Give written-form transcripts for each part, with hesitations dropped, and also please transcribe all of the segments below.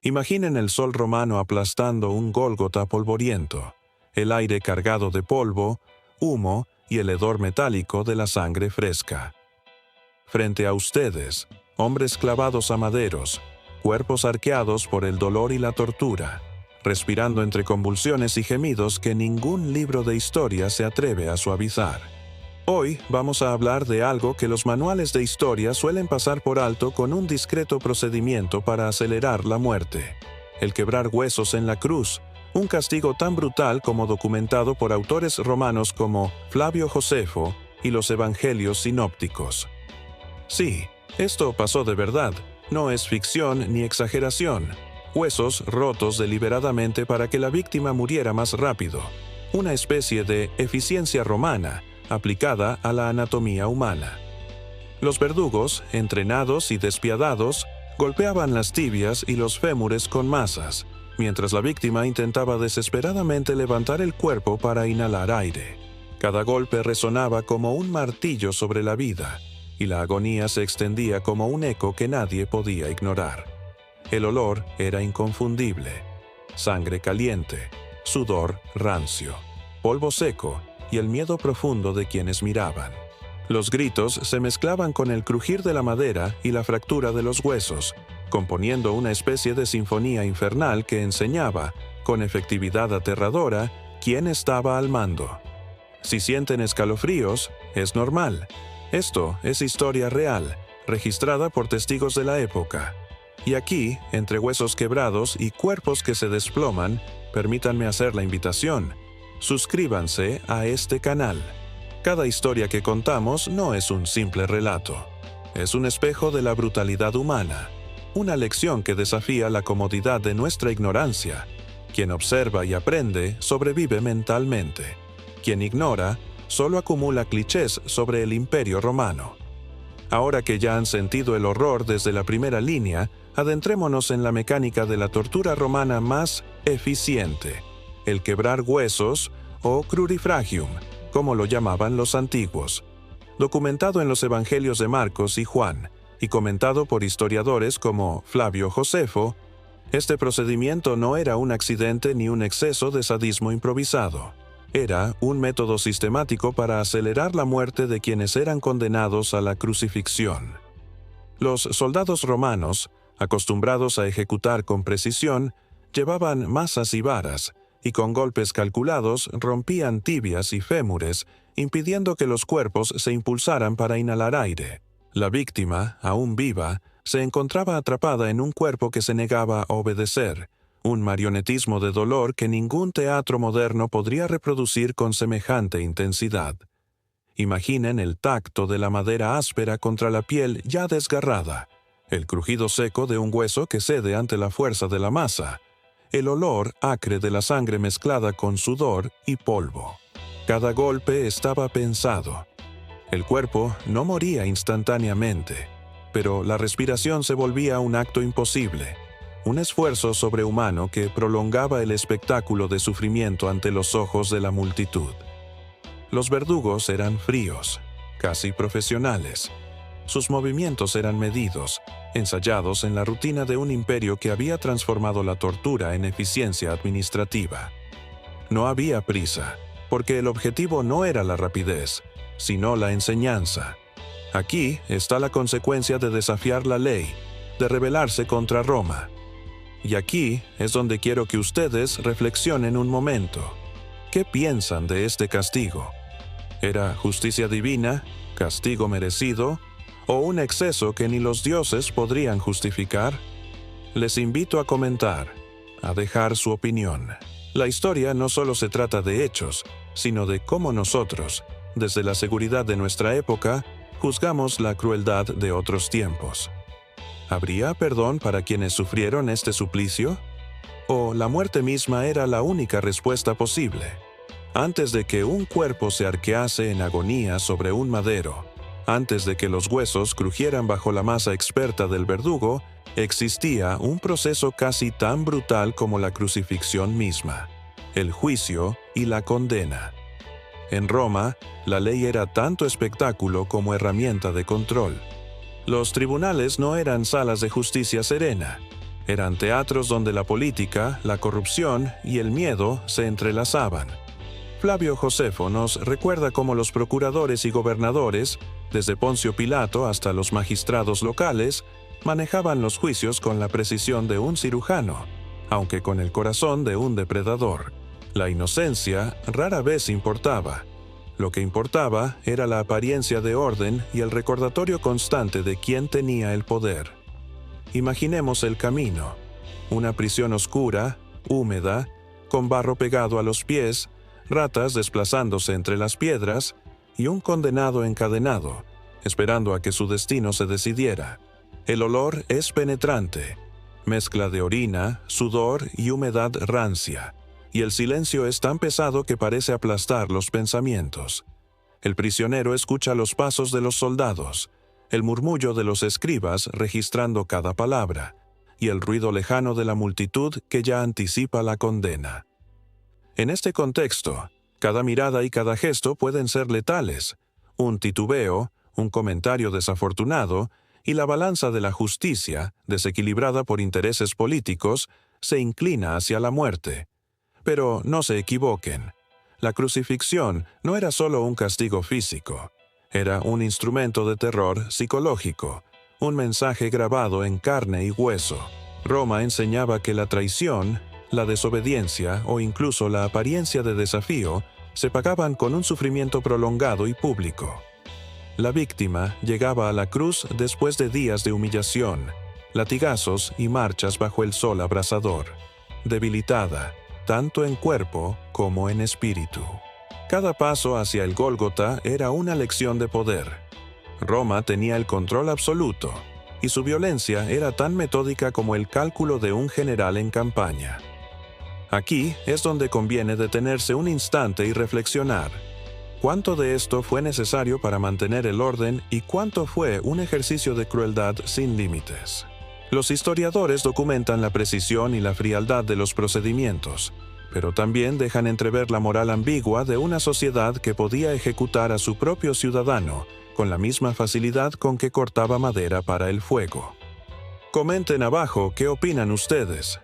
Imaginen el sol romano aplastando un Gólgota polvoriento, el aire cargado de polvo, humo y el hedor metálico de la sangre fresca. Frente a ustedes, hombres clavados a maderos, cuerpos arqueados por el dolor y la tortura, respirando entre convulsiones y gemidos que ningún libro de historia se atreve a suavizar. Hoy vamos a hablar de algo que los manuales de historia suelen pasar por alto con un discreto procedimiento para acelerar la muerte: el quebrar huesos en la cruz, un castigo tan brutal como documentado por autores romanos como Flavio Josefo y los evangelios sinópticos. Sí, esto pasó de verdad, no es ficción ni exageración. Huesos rotos deliberadamente para que la víctima muriera más rápido, una especie de eficiencia romana aplicada a la anatomía humana. Los verdugos, entrenados y despiadados, golpeaban las tibias y los fémures con masas, mientras la víctima intentaba desesperadamente levantar el cuerpo para inhalar aire. Cada golpe resonaba como un martillo sobre la vida, y la agonía se extendía como un eco que nadie podía ignorar. El olor era inconfundible: sangre caliente, sudor rancio, polvo seco y el miedo profundo de quienes miraban. Los gritos se mezclaban con el crujir de la madera y la fractura de los huesos, componiendo una especie de sinfonía infernal que enseñaba, con efectividad aterradora, quién estaba al mando. Si sienten escalofríos, es normal. Esto es historia real, registrada por testigos de la época. Y aquí, entre huesos quebrados y cuerpos que se desploman, permítanme hacer la invitación: suscríbanse a este canal. Cada historia que contamos no es un simple relato. Es un espejo de la brutalidad humana, una lección que desafía la comodidad de nuestra ignorancia. Quien observa y aprende sobrevive mentalmente. Quien ignora solo acumula clichés sobre el Imperio Romano. Ahora que ya han sentido el horror desde la primera línea, adentrémonos en la mecánica de la tortura romana más eficiente: el quebrar huesos, o crurifragium, como lo llamaban los antiguos. Documentado en los evangelios de Marcos y Juan, y comentado por historiadores como Flavio Josefo, este procedimiento no era un accidente ni un exceso de sadismo improvisado. Era un método sistemático para acelerar la muerte de quienes eran condenados a la crucifixión. Los soldados romanos, acostumbrados a ejecutar con precisión, llevaban masas y varas, y con golpes calculados rompían tibias y fémures, impidiendo que los cuerpos se impulsaran para inhalar aire. La víctima, aún viva, se encontraba atrapada en un cuerpo que se negaba a obedecer, un marionetismo de dolor que ningún teatro moderno podría reproducir con semejante intensidad. Imaginen el tacto de la madera áspera contra la piel ya desgarrada, el crujido seco de un hueso que cede ante la fuerza de la masa, el olor acre de la sangre mezclada con sudor y polvo. Cada golpe estaba pensado. El cuerpo no moría instantáneamente, pero la respiración se volvía un acto imposible, un esfuerzo sobrehumano que prolongaba el espectáculo de sufrimiento ante los ojos de la multitud. Los verdugos eran fríos, casi profesionales. Sus movimientos eran medidos, ensayados en la rutina de un imperio que había transformado la tortura en eficiencia administrativa. No había prisa, porque el objetivo no era la rapidez, sino la enseñanza. Aquí está la consecuencia de desafiar la ley, de rebelarse contra Roma. Y aquí es donde quiero que ustedes reflexionen un momento. ¿Qué piensan de este castigo? ¿Era justicia divina, castigo merecido, o un exceso que ni los dioses podrían justificar? Les invito a comentar, a dejar su opinión. La historia no solo se trata de hechos, sino de cómo nosotros, desde la seguridad de nuestra época, juzgamos la crueldad de otros tiempos. ¿Habría perdón para quienes sufrieron este suplicio? ¿O la muerte misma era la única respuesta posible? Antes de que un cuerpo se arquease en agonía sobre un madero, antes de que los huesos crujieran bajo la masa experta del verdugo, existía un proceso casi tan brutal como la crucifixión misma: el juicio y la condena. En Roma, la ley era tanto espectáculo como herramienta de control. Los tribunales no eran salas de justicia serena. Eran teatros donde la política, la corrupción y el miedo se entrelazaban. Flavio Josefo nos recuerda cómo los procuradores y gobernadores, desde Poncio Pilato hasta los magistrados locales, manejaban los juicios con la precisión de un cirujano, aunque con el corazón de un depredador. La inocencia rara vez importaba. Lo que importaba era la apariencia de orden y el recordatorio constante de quién tenía el poder. Imaginemos el camino: una prisión oscura, húmeda, con barro pegado a los pies, ratas desplazándose entre las piedras y un condenado encadenado, esperando a que su destino se decidiera. El olor es penetrante, mezcla de orina, sudor y humedad rancia, y el silencio es tan pesado que parece aplastar los pensamientos. El prisionero escucha los pasos de los soldados, el murmullo de los escribas registrando cada palabra, y el ruido lejano de la multitud que ya anticipa la condena. En este contexto, cada mirada y cada gesto pueden ser letales. Un titubeo, un comentario desafortunado, y la balanza de la justicia, desequilibrada por intereses políticos, se inclina hacia la muerte. Pero no se equivoquen. La crucifixión no era solo un castigo físico. Era un instrumento de terror psicológico, un mensaje grabado en carne y hueso. Roma enseñaba que la traición, la desobediencia o incluso la apariencia de desafío se pagaban con un sufrimiento prolongado y público. La víctima llegaba a la cruz después de días de humillación, latigazos y marchas bajo el sol abrasador, debilitada, tanto en cuerpo como en espíritu. Cada paso hacia el Gólgota era una lección de poder. Roma tenía el control absoluto, y su violencia era tan metódica como el cálculo de un general en campaña. Aquí es donde conviene detenerse un instante y reflexionar. ¿Cuánto de esto fue necesario para mantener el orden y cuánto fue un ejercicio de crueldad sin límites? Los historiadores documentan la precisión y la frialdad de los procedimientos, pero también dejan entrever la moral ambigua de una sociedad que podía ejecutar a su propio ciudadano con la misma facilidad con que cortaba madera para el fuego. Comenten abajo qué opinan ustedes.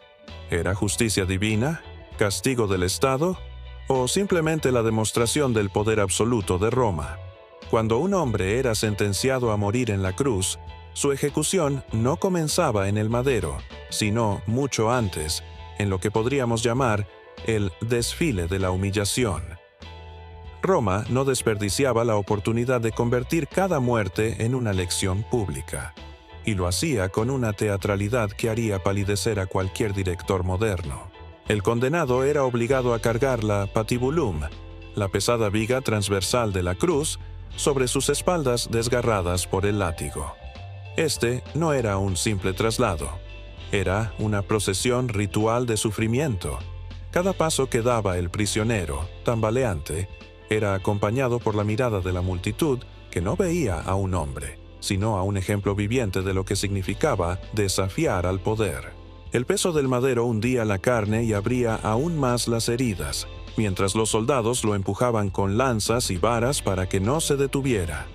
¿Era justicia divina? ¿Castigo del Estado? ¿O simplemente la demostración del poder absoluto de Roma? Cuando un hombre era sentenciado a morir en la cruz, su ejecución no comenzaba en el madero, sino mucho antes, en lo que podríamos llamar el desfile de la humillación. Roma no desperdiciaba la oportunidad de convertir cada muerte en una lección pública, y lo hacía con una teatralidad que haría palidecer a cualquier director moderno. El condenado era obligado a cargar la patibulum, la pesada viga transversal de la cruz, sobre sus espaldas desgarradas por el látigo. Este no era un simple traslado, era una procesión ritual de sufrimiento. Cada paso que daba el prisionero, tambaleante, era acompañado por la mirada de la multitud que no veía a un hombre, sino a un ejemplo viviente de lo que significaba desafiar al poder. El peso del madero hundía la carne y abría aún más las heridas, mientras los soldados lo empujaban con lanzas y varas para que no se detuviera.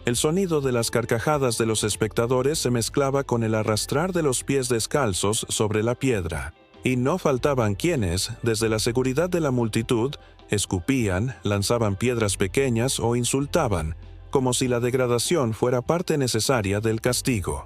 El sonido de las carcajadas de los espectadores se mezclaba con el arrastrar de los pies descalzos sobre la piedra, y no faltaban quienes, desde la seguridad de la multitud, escupían, lanzaban piedras pequeñas o insultaban, como si la degradación fuera parte necesaria del castigo.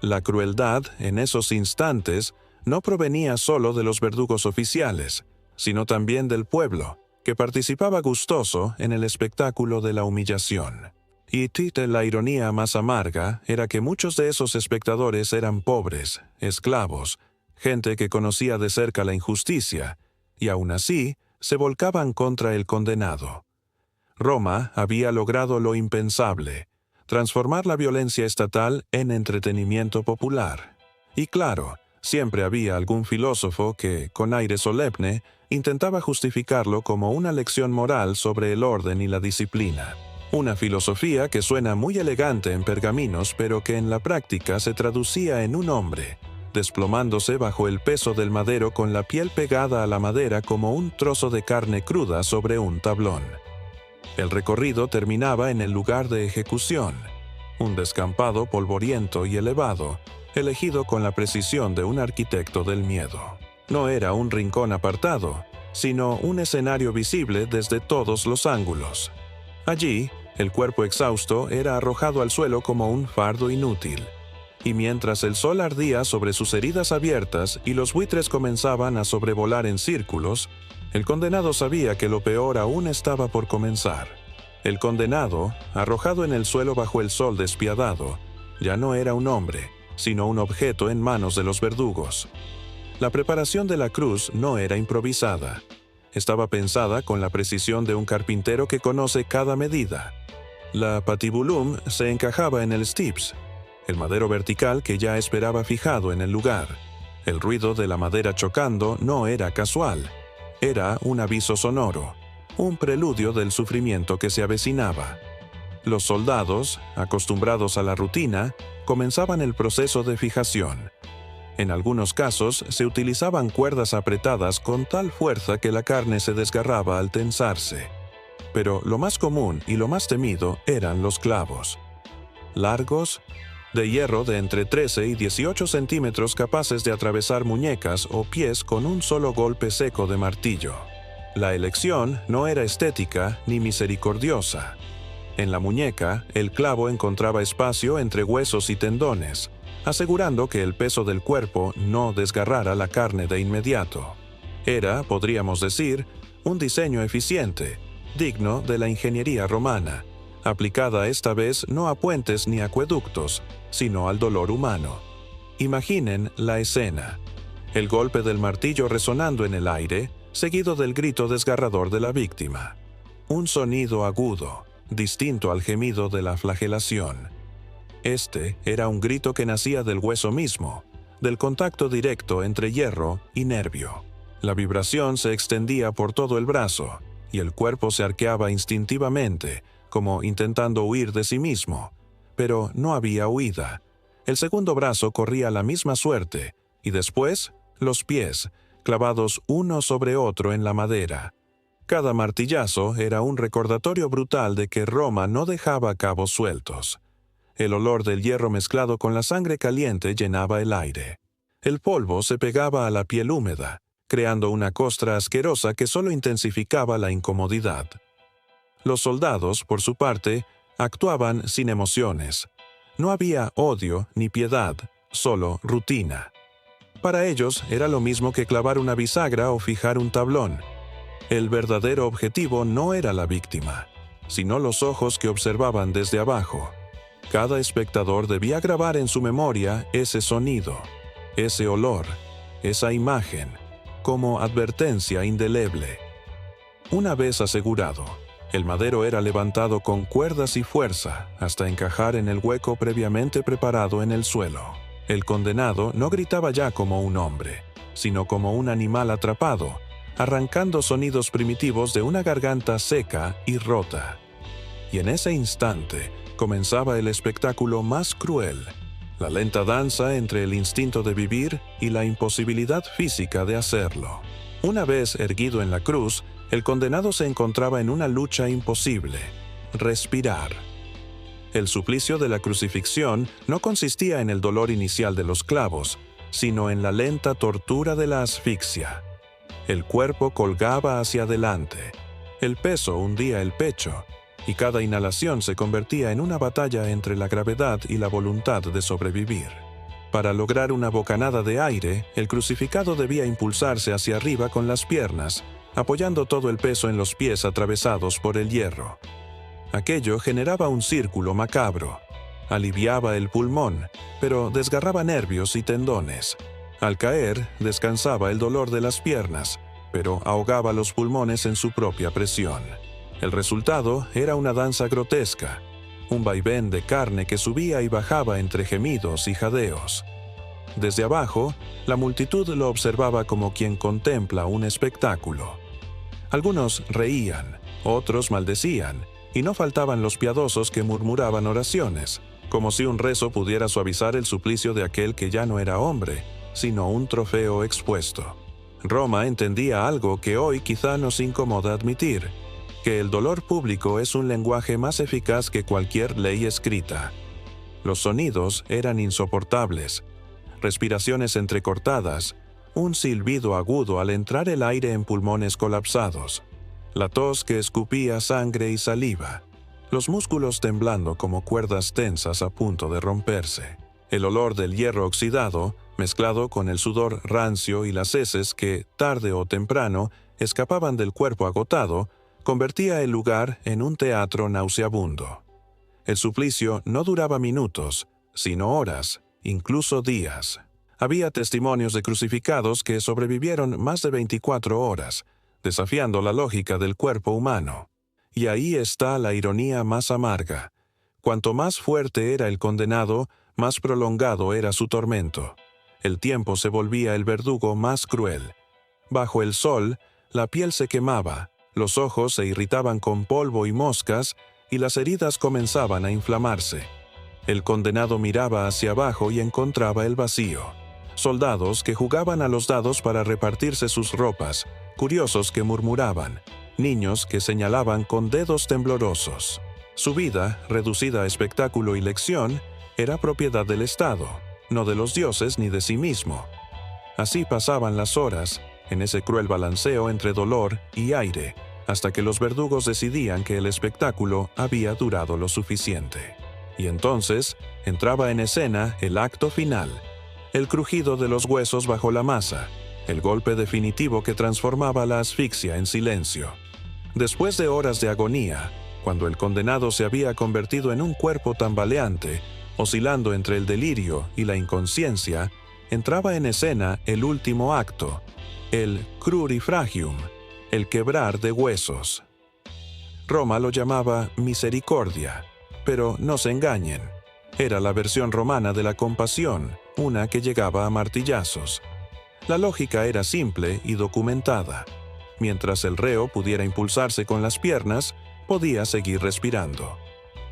La crueldad, en esos instantes, no provenía solo de los verdugos oficiales, sino también del pueblo, que participaba gustoso en el espectáculo de la humillación. Y la ironía más amarga era que muchos de esos espectadores eran pobres, esclavos, gente que conocía de cerca la injusticia, y aún así se volcaban contra el condenado. Roma había logrado lo impensable, transformar la violencia estatal en entretenimiento popular. Y claro, siempre había algún filósofo que, con aire solemne, intentaba justificarlo como una lección moral sobre el orden y la disciplina. Una filosofía que suena muy elegante en pergaminos, pero que en la práctica se traducía en un hombre, desplomándose bajo el peso del madero con la piel pegada a la madera como un trozo de carne cruda sobre un tablón. El recorrido terminaba en el lugar de ejecución, un descampado polvoriento y elevado, elegido con la precisión de un arquitecto del miedo. No era un rincón apartado, sino un escenario visible desde todos los ángulos. Allí, el cuerpo exhausto era arrojado al suelo como un fardo inútil, y mientras el sol ardía sobre sus heridas abiertas y los buitres comenzaban a sobrevolar en círculos, el condenado sabía que lo peor aún estaba por comenzar. El condenado, arrojado en el suelo bajo el sol despiadado, ya no era un hombre, sino un objeto en manos de los verdugos. La preparación de la cruz no era improvisada. Estaba pensada con la precisión de un carpintero que conoce cada medida. La patibulum se encajaba en el stips, el madero vertical que ya esperaba fijado en el lugar. El ruido de la madera chocando no era casual. Era un aviso sonoro, un preludio del sufrimiento que se avecinaba. Los soldados, acostumbrados a la rutina, comenzaban el proceso de fijación. En algunos casos se utilizaban cuerdas apretadas con tal fuerza que la carne se desgarraba al tensarse. Pero lo más común y lo más temido eran los clavos. Largos, de hierro de entre 13 y 18 centímetros capaces de atravesar muñecas o pies con un solo golpe seco de martillo. La elección no era estética ni misericordiosa. En la muñeca, el clavo encontraba espacio entre huesos y tendones, asegurando que el peso del cuerpo no desgarrara la carne de inmediato. Era, podríamos decir, un diseño eficiente, digno de la ingeniería romana, aplicada esta vez no a puentes ni acueductos, sino al dolor humano. Imaginen la escena: el golpe del martillo resonando en el aire, seguido del grito desgarrador de la víctima. Un sonido agudo, distinto al gemido de la flagelación. Este era un grito que nacía del hueso mismo, del contacto directo entre hierro y nervio. La vibración se extendía por todo el brazo, y el cuerpo se arqueaba instintivamente, como intentando huir de sí mismo. Pero no había huida. El segundo brazo corría la misma suerte, y después, los pies, clavados uno sobre otro en la madera. Cada martillazo era un recordatorio brutal de que Roma no dejaba cabos sueltos. El olor del hierro mezclado con la sangre caliente llenaba el aire. El polvo se pegaba a la piel húmeda, creando una costra asquerosa que solo intensificaba la incomodidad. Los soldados, por su parte, actuaban sin emociones. No había odio ni piedad, solo rutina. Para ellos era lo mismo que clavar una bisagra o fijar un tablón. El verdadero objetivo no era la víctima, sino los ojos que observaban desde abajo. Cada espectador debía grabar en su memoria ese sonido, ese olor, esa imagen, como advertencia indeleble. Una vez asegurado, el madero era levantado con cuerdas y fuerza hasta encajar en el hueco previamente preparado en el suelo. El condenado no gritaba ya como un hombre, sino como un animal atrapado, arrancando sonidos primitivos de una garganta seca y rota. Y en ese instante comenzaba el espectáculo más cruel, la lenta danza entre el instinto de vivir y la imposibilidad física de hacerlo. Una vez erguido en la cruz, el condenado se encontraba en una lucha imposible: respirar. El suplicio de la crucifixión no consistía en el dolor inicial de los clavos, sino en la lenta tortura de la asfixia. El cuerpo colgaba hacia adelante, el peso hundía el pecho, y cada inhalación se convertía en una batalla entre la gravedad y la voluntad de sobrevivir. Para lograr una bocanada de aire, el crucificado debía impulsarse hacia arriba con las piernas, apoyando todo el peso en los pies atravesados por el hierro. Aquello generaba un círculo macabro. Aliviaba el pulmón, pero desgarraba nervios y tendones. Al caer, descansaba el dolor de las piernas, pero ahogaba los pulmones en su propia presión. El resultado era una danza grotesca, un vaivén de carne que subía y bajaba entre gemidos y jadeos. Desde abajo, la multitud lo observaba como quien contempla un espectáculo. Algunos reían, otros maldecían, y no faltaban los piadosos que murmuraban oraciones, como si un rezo pudiera suavizar el suplicio de aquel que ya no era hombre, sino un trofeo expuesto. Roma entendía algo que hoy quizá nos incomoda admitir: que el dolor público es un lenguaje más eficaz que cualquier ley escrita. Los sonidos eran insoportables, respiraciones entrecortadas, un silbido agudo al entrar el aire en pulmones colapsados, la tos que escupía sangre y saliva, los músculos temblando como cuerdas tensas a punto de romperse, el olor del hierro oxidado, mezclado con el sudor rancio y las heces que, tarde o temprano, escapaban del cuerpo agotado, convertía el lugar en un teatro nauseabundo. El suplicio no duraba minutos, sino horas, incluso días. Había testimonios de crucificados que sobrevivieron más de 24 horas, desafiando la lógica del cuerpo humano. Y ahí está la ironía más amarga. Cuanto más fuerte era el condenado, más prolongado era su tormento. El tiempo se volvía el verdugo más cruel. Bajo el sol, la piel se quemaba, los ojos se irritaban con polvo y moscas, y las heridas comenzaban a inflamarse. El condenado miraba hacia abajo y encontraba el vacío. Soldados que jugaban a los dados para repartirse sus ropas, curiosos que murmuraban, niños que señalaban con dedos temblorosos. Su vida, reducida a espectáculo y lección, era propiedad del Estado, no de los dioses ni de sí mismo. Así pasaban las horas, en ese cruel balanceo entre dolor y aire, hasta que los verdugos decidían que el espectáculo había durado lo suficiente. Y entonces entraba en escena el acto final, el crujido de los huesos bajo la masa, el golpe definitivo que transformaba la asfixia en silencio. Después de horas de agonía, cuando el condenado se había convertido en un cuerpo tambaleante, oscilando entre el delirio y la inconsciencia, entraba en escena el último acto, el crurifragium, el quebrar de huesos. Roma lo llamaba misericordia, pero no se engañen. Era la versión romana de la compasión, una que llegaba a martillazos. La lógica era simple y documentada. Mientras el reo pudiera impulsarse con las piernas, podía seguir respirando.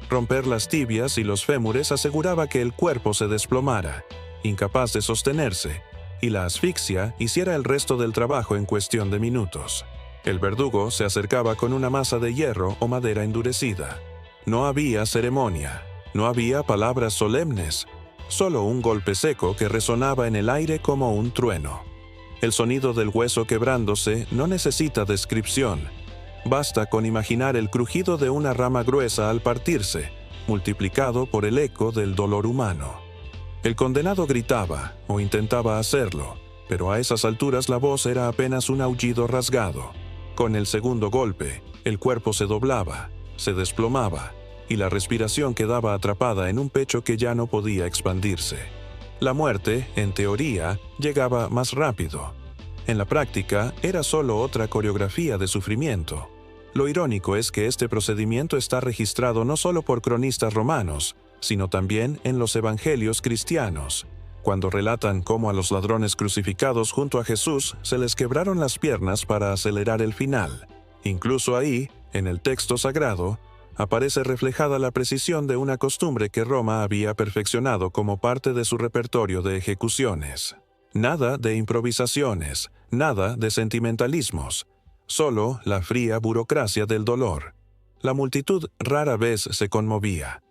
Romper las tibias y los fémures aseguraba que el cuerpo se desplomara, incapaz de sostenerse, y la asfixia hiciera el resto del trabajo en cuestión de minutos. El verdugo se acercaba con una masa de hierro o madera endurecida. No había ceremonia, no había palabras solemnes, solo un golpe seco que resonaba en el aire como un trueno. El sonido del hueso quebrándose no necesita descripción. Basta con imaginar el crujido de una rama gruesa al partirse, multiplicado por el eco del dolor humano. El condenado gritaba, o intentaba hacerlo, pero a esas alturas la voz era apenas un aullido rasgado. Con el segundo golpe, el cuerpo se doblaba, se desplomaba, y la respiración quedaba atrapada en un pecho que ya no podía expandirse. La muerte, en teoría, llegaba más rápido. En la práctica, era solo otra coreografía de sufrimiento. Lo irónico es que este procedimiento está registrado no solo por cronistas romanos, sino también en los evangelios cristianos, cuando relatan cómo a los ladrones crucificados junto a Jesús se les quebraron las piernas para acelerar el final. Incluso ahí, en el texto sagrado, aparece reflejada la precisión de una costumbre que Roma había perfeccionado como parte de su repertorio de ejecuciones. Nada de improvisaciones, nada de sentimentalismos, solo la fría burocracia del dolor. La multitud rara vez se conmovía.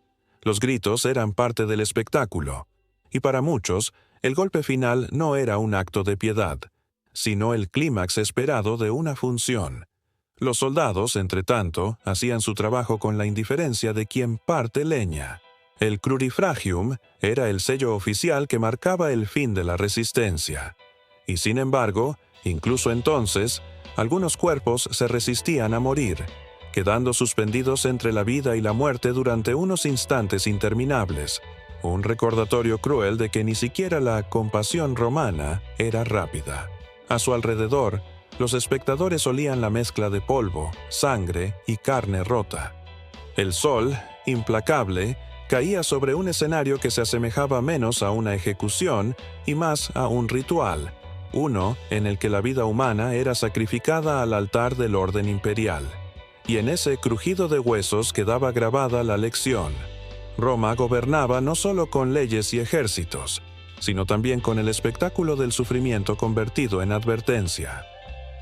Los gritos eran parte del espectáculo, y para muchos, el golpe final no era un acto de piedad, sino el clímax esperado de una función. Los soldados, entre tanto, hacían su trabajo con la indiferencia de quien parte leña. El crurifragium era el sello oficial que marcaba el fin de la resistencia. Y sin embargo, incluso entonces, algunos cuerpos se resistían a morir, quedando suspendidos entre la vida y la muerte durante unos instantes interminables, un recordatorio cruel de que ni siquiera la compasión romana era rápida. A su alrededor, los espectadores olían la mezcla de polvo, sangre y carne rota. El sol, implacable, caía sobre un escenario que se asemejaba menos a una ejecución y más a un ritual, uno en el que la vida humana era sacrificada al altar del orden imperial. Y en ese crujido de huesos quedaba grabada la lección. Roma gobernaba no solo con leyes y ejércitos, sino también con el espectáculo del sufrimiento convertido en advertencia.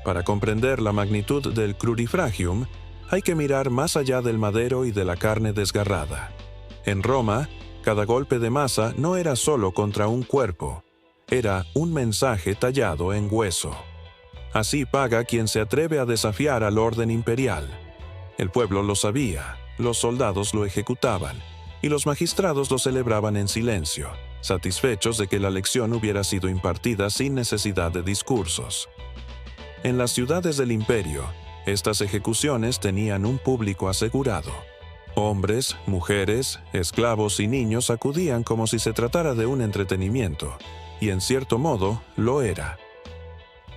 Para comprender la magnitud del crurifragium, hay que mirar más allá del madero y de la carne desgarrada. En Roma, cada golpe de masa no era solo contra un cuerpo, Era un mensaje tallado en hueso. Así paga quien se atreve a desafiar al orden imperial. El pueblo lo sabía, los soldados lo ejecutaban, y los magistrados lo celebraban en silencio, satisfechos de que la lección hubiera sido impartida sin necesidad de discursos. En las ciudades del imperio, estas ejecuciones tenían un público asegurado. Hombres, mujeres, esclavos y niños acudían como si se tratara de un entretenimiento, y en cierto modo lo era.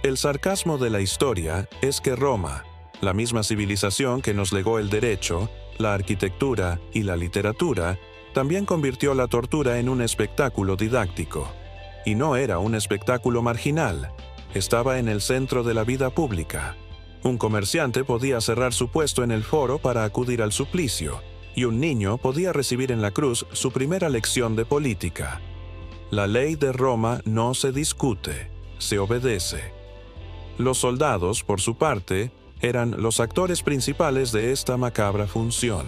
El sarcasmo de la historia es que Roma, la misma civilización que nos legó el derecho, la arquitectura y la literatura, también convirtió la tortura en un espectáculo didáctico. Y no era un espectáculo marginal, estaba en el centro de la vida pública. Un comerciante podía cerrar su puesto en el foro para acudir al suplicio, y un niño podía recibir en la cruz su primera lección de política. La ley de Roma no se discute, se obedece. Los soldados, por su parte, eran los actores principales de esta macabra función.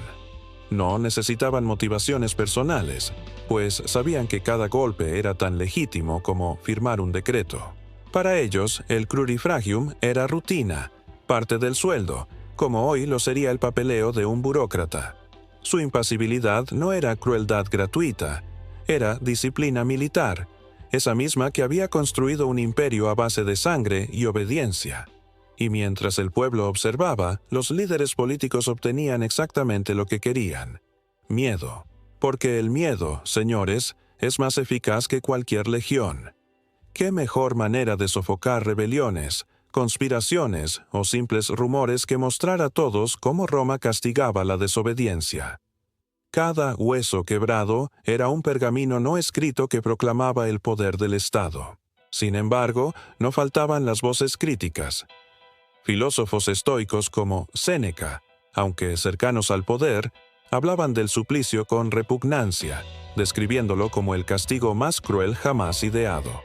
No necesitaban motivaciones personales, pues sabían que cada golpe era tan legítimo como firmar un decreto. Para ellos, el crurifragium era rutina, parte del sueldo, como hoy lo sería el papeleo de un burócrata. Su impasibilidad no era crueldad gratuita, era disciplina militar, esa misma que había construido un imperio a base de sangre y obediencia. Y mientras el pueblo observaba, los líderes políticos obtenían exactamente lo que querían: miedo. Porque el miedo, señores, es más eficaz que cualquier legión. ¿Qué mejor manera de sofocar rebeliones, conspiraciones o simples rumores que mostrar a todos cómo Roma castigaba la desobediencia? Cada hueso quebrado era un pergamino no escrito que proclamaba el poder del Estado. Sin embargo, no faltaban las voces críticas. Filósofos estoicos como Séneca, aunque cercanos al poder, hablaban del suplicio con repugnancia, describiéndolo como el castigo más cruel jamás ideado.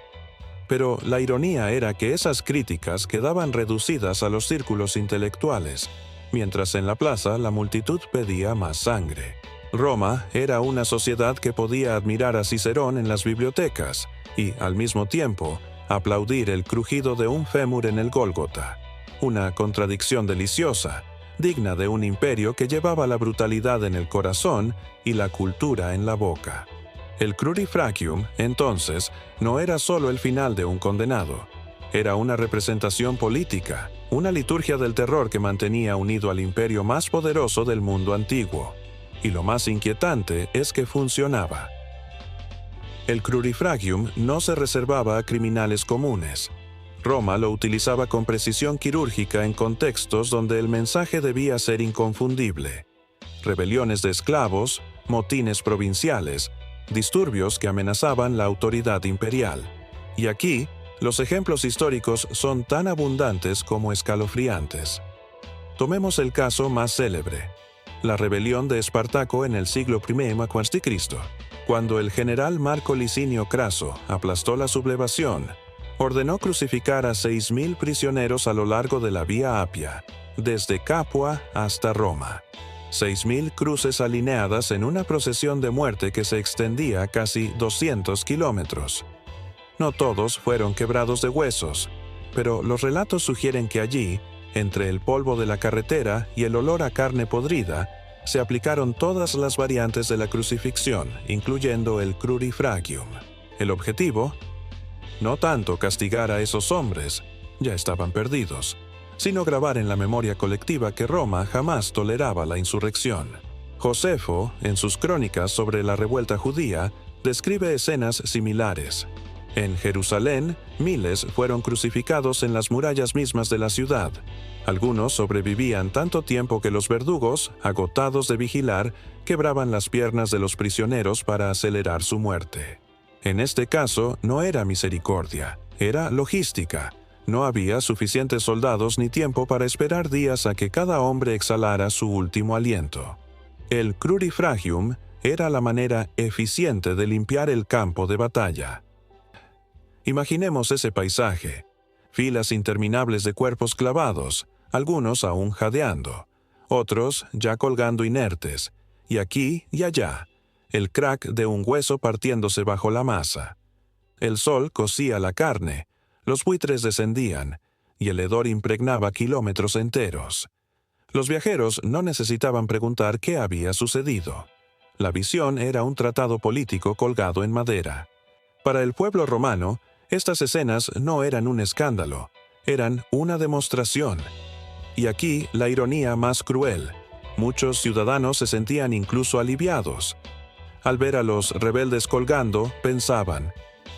Pero la ironía era que esas críticas quedaban reducidas a los círculos intelectuales, mientras en la plaza la multitud pedía más sangre. Roma era una sociedad que podía admirar a Cicerón en las bibliotecas y, al mismo tiempo, aplaudir el crujido de un fémur en el Gólgota. Una contradicción deliciosa, digna de un imperio que llevaba la brutalidad en el corazón y la cultura en la boca. El crurifragium, entonces, no era solo el final de un condenado. Era una representación política, una liturgia del terror que mantenía unido al imperio más poderoso del mundo antiguo. Y lo más inquietante es que funcionaba. El crurifragium no se reservaba a criminales comunes. Roma lo utilizaba con precisión quirúrgica en contextos donde el mensaje debía ser inconfundible. Rebeliones de esclavos, motines provinciales, disturbios que amenazaban la autoridad imperial. Y aquí, los ejemplos históricos son tan abundantes como escalofriantes. Tomemos el caso más célebre: la rebelión de Espartaco en el siglo I a.C., cuando el general Marco Licinio Craso aplastó la sublevación, ordenó crucificar a 6.000 prisioneros a lo largo de la Vía Apia, desde Capua hasta Roma. 6.000 cruces alineadas en una procesión de muerte que se extendía casi 200 kilómetros. No todos fueron quebrados de huesos, pero los relatos sugieren que allí, entre el polvo de la carretera y el olor a carne podrida, se aplicaron todas las variantes de la crucifixión, incluyendo el crurifragium. El objetivo: no tanto castigar a esos hombres, ya estaban perdidos, sino grabar en la memoria colectiva que Roma jamás toleraba la insurrección. Josefo, en sus crónicas sobre la revuelta judía, describe escenas similares. En Jerusalén, miles fueron crucificados en las murallas mismas de la ciudad. Algunos sobrevivían tanto tiempo que los verdugos, agotados de vigilar, quebraban las piernas de los prisioneros para acelerar su muerte. En este caso, no era misericordia, era logística. No había suficientes soldados ni tiempo para esperar días a que cada hombre exhalara su último aliento. El crurifragium era la manera eficiente de limpiar el campo de batalla. Imaginemos ese paisaje: filas interminables de cuerpos clavados, algunos aún jadeando, otros ya colgando inertes, y aquí y allá, el crack de un hueso partiéndose bajo la masa. El sol cocía la carne, los buitres descendían, y el hedor impregnaba kilómetros enteros. Los viajeros no necesitaban preguntar qué había sucedido. La visión era un tratado político colgado en madera. Para el pueblo romano, estas escenas no eran un escándalo, eran una demostración. Y aquí la ironía más cruel. Muchos ciudadanos se sentían incluso aliviados. Al ver a los rebeldes colgando, pensaban,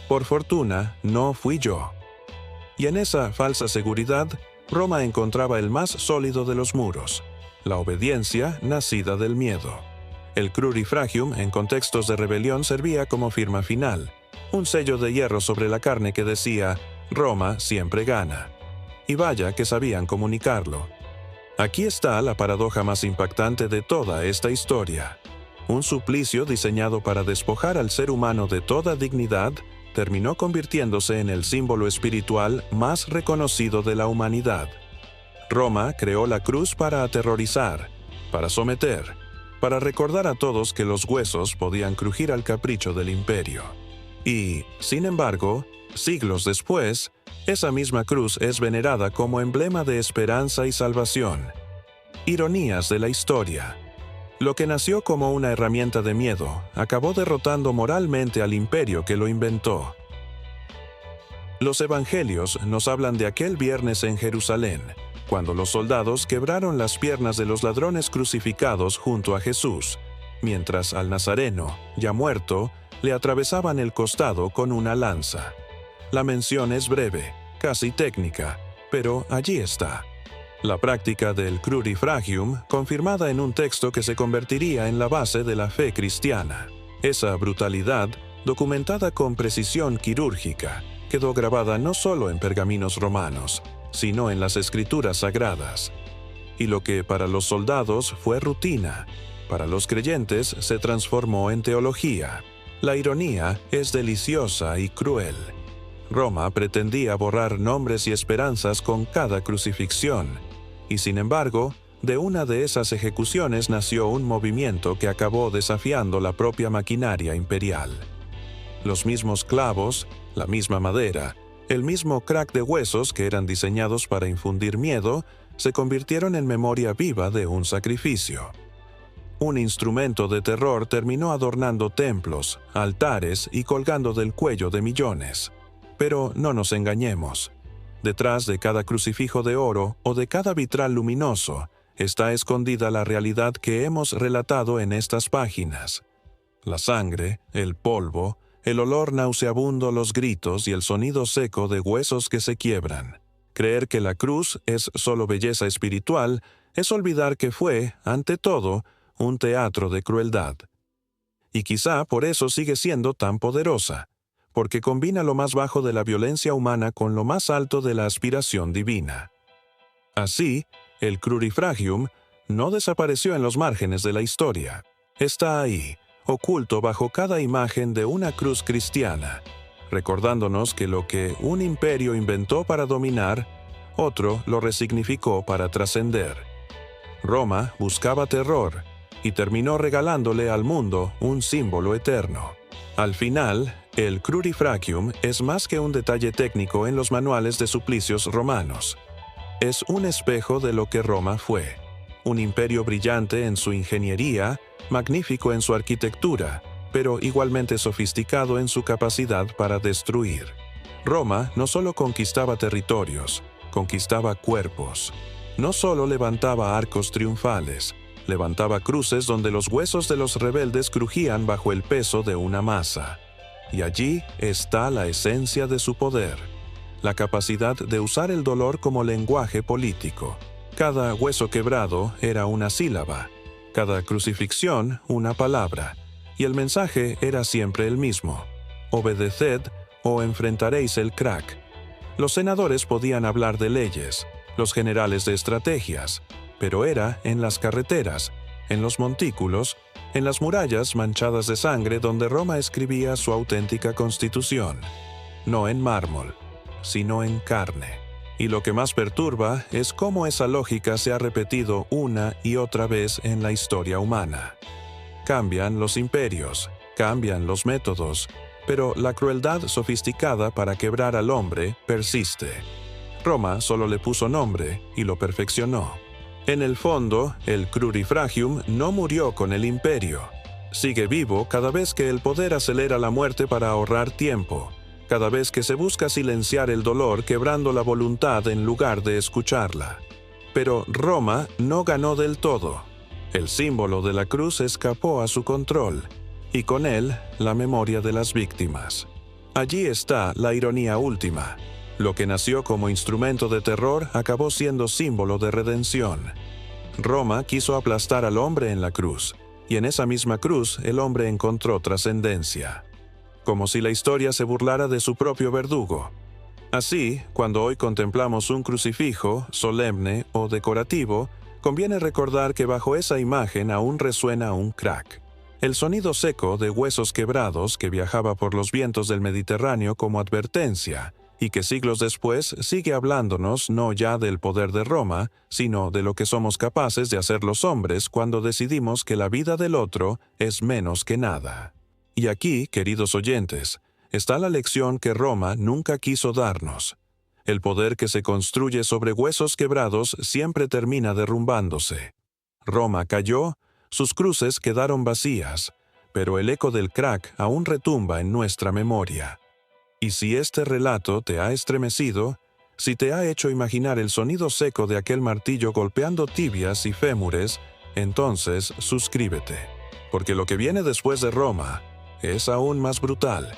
por fortuna, no fui yo. Y en esa falsa seguridad, Roma encontraba el más sólido de los muros, la obediencia nacida del miedo. El crurifragium en contextos de rebelión servía como firma final, un sello de hierro sobre la carne que decía, Roma siempre gana. Y vaya que sabían comunicarlo. Aquí está la paradoja más impactante de toda esta historia. Un suplicio diseñado para despojar al ser humano de toda dignidad terminó convirtiéndose en el símbolo espiritual más reconocido de la humanidad. Roma creó la cruz para aterrorizar, para someter, para recordar a todos que los huesos podían crujir al capricho del imperio. Y, sin embargo, siglos después, esa misma cruz es venerada como emblema de esperanza y salvación. Ironías de la historia. Lo que nació como una herramienta de miedo acabó derrotando moralmente al imperio que lo inventó. Los evangelios nos hablan de aquel viernes en Jerusalén, cuando los soldados quebraron las piernas de los ladrones crucificados junto a Jesús, mientras al Nazareno, ya muerto, le atravesaban el costado con una lanza. La mención es breve, casi técnica, pero allí está. La práctica del crurifragium, confirmada en un texto que se convertiría en la base de la fe cristiana. Esa brutalidad, documentada con precisión quirúrgica, quedó grabada no solo en pergaminos romanos, sino en las escrituras sagradas. Y lo que para los soldados fue rutina, para los creyentes se transformó en teología. La ironía es deliciosa y cruel. Roma pretendía borrar nombres y esperanzas con cada crucifixión, y sin embargo, de una de esas ejecuciones nació un movimiento que acabó desafiando la propia maquinaria imperial. Los mismos clavos, la misma madera, el mismo crack de huesos que eran diseñados para infundir miedo, se convirtieron en memoria viva de un sacrificio. Un instrumento de terror terminó adornando templos, altares y colgando del cuello de millones. Pero no nos engañemos. Detrás de cada crucifijo de oro o de cada vitral luminoso está escondida la realidad que hemos relatado en estas páginas. La sangre, el polvo, el olor nauseabundo, los gritos y el sonido seco de huesos que se quiebran. Creer que la cruz es solo belleza espiritual es olvidar que fue, ante todo, un teatro de crueldad. Y quizá por eso sigue siendo tan poderosa, porque combina lo más bajo de la violencia humana con lo más alto de la aspiración divina. Así, el crurifragium no desapareció en los márgenes de la historia. Está ahí, oculto bajo cada imagen de una cruz cristiana, recordándonos que lo que un imperio inventó para dominar, otro lo resignificó para trascender. Roma buscaba terror y terminó regalándole al mundo un símbolo eterno. Al final, el crurifragium es más que un detalle técnico en los manuales de suplicios romanos. Es un espejo de lo que Roma fue. Un imperio brillante en su ingeniería, magnífico en su arquitectura, pero igualmente sofisticado en su capacidad para destruir. Roma no solo conquistaba territorios, conquistaba cuerpos. No solo levantaba arcos triunfales, levantaba cruces donde los huesos de los rebeldes crujían bajo el peso de una masa. Y allí está la esencia de su poder, la capacidad de usar el dolor como lenguaje político. Cada hueso quebrado era una sílaba, cada crucifixión una palabra, y el mensaje era siempre el mismo: obedeced o enfrentaréis el crack. Los senadores podían hablar de leyes, los generales de estrategias, pero era en las carreteras, en los montículos, en las murallas manchadas de sangre donde Roma escribía su auténtica constitución, no en mármol, sino en carne. Y lo que más perturba es cómo esa lógica se ha repetido una y otra vez en la historia humana. Cambian los imperios, cambian los métodos, Pero la crueldad sofisticada para quebrar al hombre persiste. Roma solo le puso nombre y lo perfeccionó. En el fondo, el crurifragium no murió con el imperio. Sigue vivo cada vez que el poder acelera la muerte para ahorrar tiempo, cada vez que se busca silenciar el dolor quebrando la voluntad en lugar de escucharla. Pero Roma no ganó del todo. El símbolo de la cruz escapó a su control, y con él la memoria de las víctimas. Allí está la ironía última. Lo que nació como instrumento de terror acabó siendo símbolo de redención. Roma quiso aplastar al hombre en la cruz, y en esa misma cruz el hombre encontró trascendencia. Como si la historia se burlara de su propio verdugo. Así, cuando hoy contemplamos un crucifijo, solemne o decorativo, conviene recordar que bajo esa imagen aún resuena un crack. El sonido seco de huesos quebrados que viajaba por los vientos del Mediterráneo como advertencia, y que siglos después sigue hablándonos no ya del poder de Roma, sino de lo que somos capaces de hacer los hombres cuando decidimos que la vida del otro es menos que nada. Y aquí, queridos oyentes, está la lección que Roma nunca quiso darnos. El poder que se construye sobre huesos quebrados siempre termina derrumbándose. Roma cayó, sus cruces quedaron vacías, pero el eco del crack aún retumba en nuestra memoria. Y si este relato te ha estremecido, si te ha hecho imaginar el sonido seco de aquel martillo golpeando tibias y fémures, entonces suscríbete, porque lo que viene después de Roma es aún más brutal.